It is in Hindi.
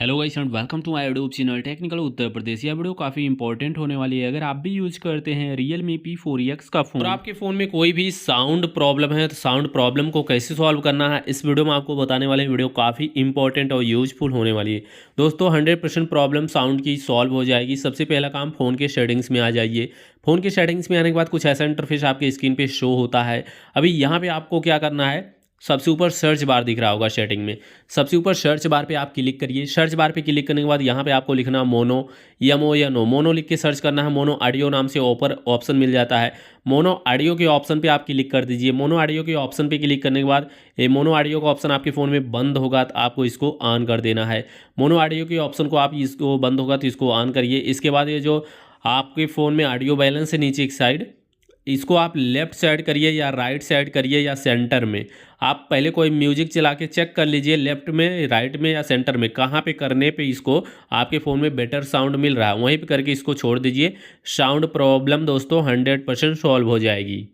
Hello guys and welcome to my YouTube channel technical Uttar Pradesh. यह वीडियो काफ़ी इंपॉर्टेंट होने वाली है अगर आप भी यूज करते हैं Realme P4X का फ़ोन और आपके फ़ोन में कोई भी साउंड प्रॉब्लम है तो साउंड प्रॉब्लम को कैसे सॉल्व करना है इस वीडियो में आपको बताने वाले वीडियो काफ़ी इंपॉर्टेंट और यूजफुल होने वाली है। दोस्तों 100% प्रॉब्लम साउंड की सॉल्व हो जाएगी। सबसे पहला काम, फ़ोन के सेटिंग्स में आ जाइए। फ़ोन के सेटिंग्स में आने के बाद कुछ ऐसा इंटरफेस आपके स्क्रीन पे शो होता है। अभी यहाँ पे आपको क्या करना है, सबसे ऊपर सर्च बार दिख रहा होगा सेटिंग में, सबसे ऊपर सर्च बार पे आप क्लिक करिए। सर्च बार पे क्लिक करने के बाद यहाँ पे आपको लिखना मोनो, MONO, मोनो लिख के सर्च करना है। मोनो ऑडियो नाम से ऊपर ऑप्शन मिल जाता है। मोनो ऑडियो के ऑप्शन पे आप क्लिक कर दीजिए। मोनो ऑडियो के ऑप्शन पे क्लिक करने के बाद ये मोनो ऑडियो का ऑप्शन आपके फ़ोन में बंद होगा तो आपको इसको ऑन कर देना है। मोनो ऑडियो के ऑप्शन को आप इसको बंद होगा तो इसको ऑन करिए। इसके बाद ये जो आपके फ़ोन में ऑडियो बैलेंस है नीचे एक साइड, इसको आप लेफ़्ट साइड करिए या राइट साइड करिए या सेंटर में। आप पहले कोई म्यूजिक चला के चेक कर लीजिए लेफ़्ट में, राइट में या सेंटर में, कहाँ पे करने पे इसको आपके फ़ोन में बेटर साउंड मिल रहा है वहीं पे करके इसको छोड़ दीजिए। साउंड प्रॉब्लम दोस्तों 100% सॉल्व हो जाएगी।